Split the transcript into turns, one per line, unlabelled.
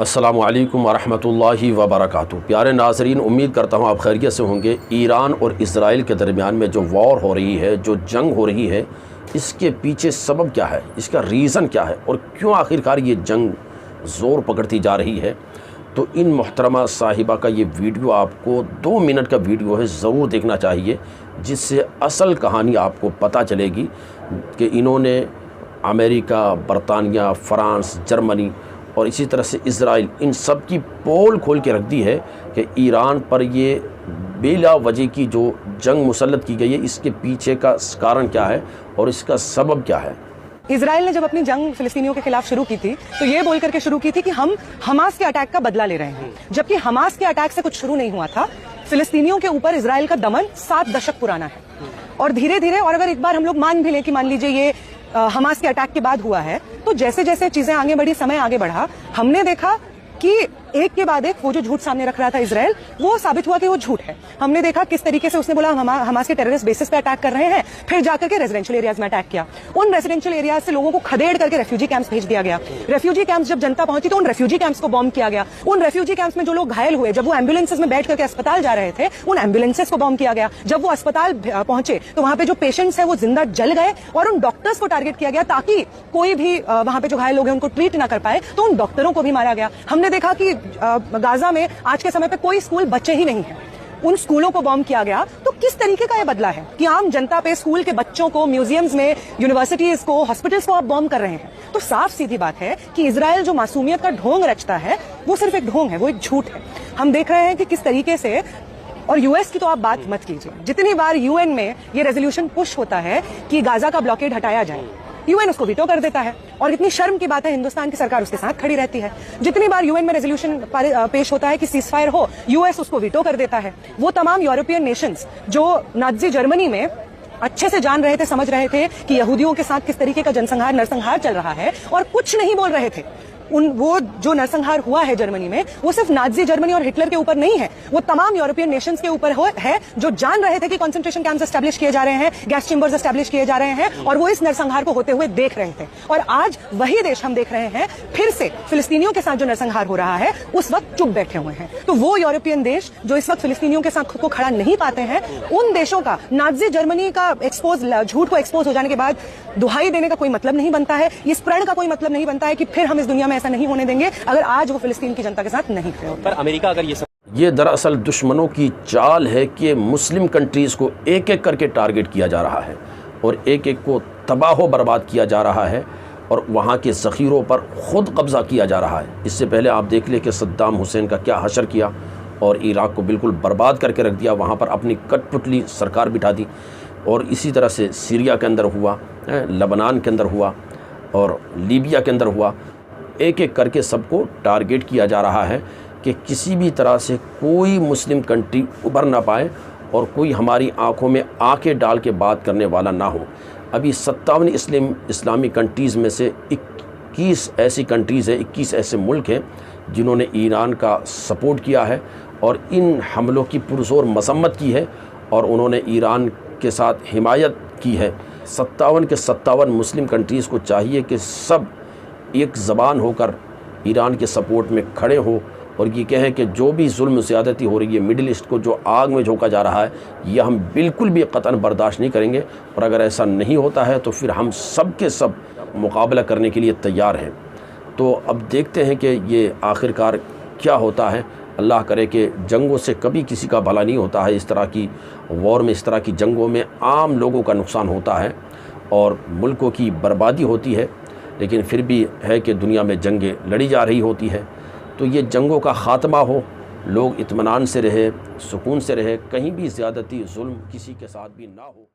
अस्सलामुअलैकुम वरहमतुल्लाहि वबरकातुहू। प्यारे नाज़रीन, उम्मीद करता हूँ आप खैरियत से होंगे। ईरान और इज़राइल के दरमियान में जो वॉर हो रही है, जो जंग हो रही है, इसके पीछे सबब क्या है, इसका रीज़न क्या है और क्यों आखिरकार ये जंग ज़ोर पकड़ती जा रही है। तो इन मोहतरमा साहिबा का ये वीडियो आपको 2 मिनट का वीडियो है, ज़रूर देखना चाहिए, जिससे असल कहानी आपको पता चलेगी कि इन्होंने अमेरिका, बरतानिया, फ़्रांस, जर्मनी और इसी तरह से इज़राइल, इन सब की पोल खोल के रख दी है कि ईरान पर ये बेला वजह की जो जंग मुसल्लत की गई है, इसके पीछे का कारण क्या है और इसका सबब क्या है।
इजराइल ने जब अपनी जंग फिलिस्तीनियों के खिलाफ शुरू की थी तो ये बोल करके शुरू की थी कि हम हमास के अटैक का बदला ले रहे हैं, जबकि हमास के अटैक से कुछ शुरू नहीं हुआ था। फिलिस्तीनियों के ऊपर इजराइल का दमन 7 दशक पुराना है और धीरे धीरे, और अगर एक बार हम लोग मान भी लें कि मान लीजिए ये हमास के अटैक के बाद हुआ है, तो जैसे जैसे चीजें आगे बढ़ी, समय आगे बढ़ा, हमने देखा कि एक के बाद एक वो जो झूठ सामने रख रहा था इजराइल, वो साबित हुआ कि वो झूठ है। हमने देखा किस तरीके से उसने बोला हम हमास के टेररिस्ट बेसिस पे अटैक कर रहे हैं, फिर जाकर के रेजिडेंशियल एरियाज में अटैक किया। उन रेजिडेंशियल एरियाज से लोगों को खदेड़ करके रेफ्यूजी कैंप्स भेज दिया गया। रेफ्यूजी कैंप्स जब जनता पहुंची तो उन रेफ्यूजी कैंप्स को बॉम्ब किया गया। उन रेफ्यूजी कैंप्स में जो लोग घायल हुए, जब वो एम्बुलेंसेज में बैठ करके अस्पताल जा रहे थे, उन एम्बुलेंसेज को बॉम्ब किया गया। जब वो अस्पताल पहुंचे तो वहां पे जो पेशेंट्स है वो जिंदा जल गए और उन डॉक्टर्स को टारगेट किया गया ताकि कोई भी वहां पे जो घायल लोग हैं उनको ट्रीट ना कर पाए, तो उन डॉक्टरों को भी मारा गया। हमने देखा कि गाजा में आज के समय पे कोई स्कूल बच्चे ही नहीं है, उन स्कूलों को बॉम्ब किया गया। तो किस तरीके का ये बदला है कि आम जनता पे, स्कूल के बच्चों को, म्यूजियम्स में, यूनिवर्सिटीज को, हॉस्पिटल्स को आप बॉम्ब कर रहे हैं। तो साफ सीधी बात है कि इजराइल जो मासूमियत का ढोंग रचता है वो सिर्फ एक ढोंग है, वो एक झूठ है। हम देख रहे हैं कि किस तरीके से, और यूएस की तो आप बात मत कीजिए, जितनी बार यूएन में ये रेजोल्यूशन पुश होता है कि गाजा का ब्लॉकेड हटाया जाए, यूएन उसको वीटो कर देता है। और इतनी शर्म की बात है, हिंदुस्तान की सरकार उसके साथ खड़ी रहती है। जितनी बार यूएन में रेजोल्यूशन पेश होता है कि सीजफायर हो, यूएस उसको वीटो कर देता है। वो तमाम यूरोपियन नेशंस जो नाज़ी जर्मनी में अच्छे से जान रहे थे, समझ रहे थे कि यहूदियों के साथ किस तरीके का जनसंहार, नरसंहार चल रहा है, और कुछ नहीं बोल रहे थे। वो जो नरसंहार हुआ है जर्मनी में, वो सिर्फ नाज़ी जर्मनी और हिटलर के ऊपर नहीं है, वो तमाम यूरोपियन नेशंस के ऊपर है जो जान रहे थे कि कंसंट्रेशन कैंप्स एस्टैब्लिश किए जा रहे हैं, गैस चेंबर्स एस्टैब्लिश किए जा रहे हैं, और वो इस नरसंहार को होते हुए देख रहे थे। और आज वही देश हम देख रहे हैं फिर से फिलिस्तीनियों के साथ जो नरसंहार हो रहा है, उस वक्त चुप बैठे हुए हैं। तो वो यूरोपियन देश जो इस वक्त फिलिस्तीनियों के साथ खुद को खड़ा नहीं पाते हैं, उन देशों का नाज़ी जर्मनी का झूठ को एक्सपोज हो जाने के बाद दुहाई देने का कोई मतलब नहीं बनता है, इस प्रण का कोई मतलब नहीं बनता है कि फिर हम इस दुनिया में ऐसा नहीं होने देंगे अगर आज वो फिलिस्तीन की जनता के साथ नहीं खड़े होते।
पर अमेरिका अगर
ये दरअसल दुश्मनों की चाल है कि मुस्लिम कंट्रीज़ को एक एक करके टारगेट किया जा रहा है और एक एक को तबाह बर्बाद किया जा रहा है और वहाँ के ज़ख़ीरों पर ख़ुद कब्ज़ा किया जा रहा है। इससे पहले आप देख लें कि सद्दाम हुसैन का क्या हशर किया और इराक़ को बिल्कुल बर्बाद करके रख दिया, वहाँ पर अपनी कठपुतली सरकार बिठा दी। और इसी तरह से सीरिया के अंदर हुआ, लबनान के अंदर हुआ और लीबिया के अंदर हुआ। एक एक करके सबको टारगेट किया जा रहा है कि किसी भी तरह से कोई मुस्लिम कंट्री उभर ना पाए और कोई हमारी आंखों में आंखें डाल के बात करने वाला ना हो। अभी 57 इस्लामी कंट्रीज़ में से 21 ऐसी कंट्रीज़ है, 21 ऐसे मुल्क हैं जिन्होंने ईरान का सपोर्ट किया है और इन हमलों की पुरज़ोर मसम्मत की है और उन्होंने ईरान के साथ हिमायत की है। 57 के 57 मुस्लिम कंट्रीज़ को चाहिए कि सब एक ज़बान होकर ईरान के सपोर्ट में खड़े हो और ये कहें कि जो भी जुल्म ज़्यादती हो रही है, मिडिल ईस्ट को जो आग में झोंका जा रहा है, यह हम बिल्कुल भी कतन बर्दाश्त नहीं करेंगे। और अगर ऐसा नहीं होता है तो फिर हम सब के सब मुकाबला करने के लिए तैयार हैं। तो अब देखते हैं कि ये आखिरकार क्या होता है। अल्लाह करे कि जंगों से कभी किसी का भला नहीं होता है। इस तरह की वॉर में, इस तरह की जंगों में आम लोगों का नुकसान होता है और मुल्कों की बर्बादी होती है, लेकिन फिर भी है कि दुनिया में जंगें लड़ी जा रही होती है। तो ये जंगों का ख़ात्मा हो, लोग इत्मीनान से रहे, सुकून से रहे, कहीं भी ज़्यादती जुल्म किसी के साथ भी ना हो।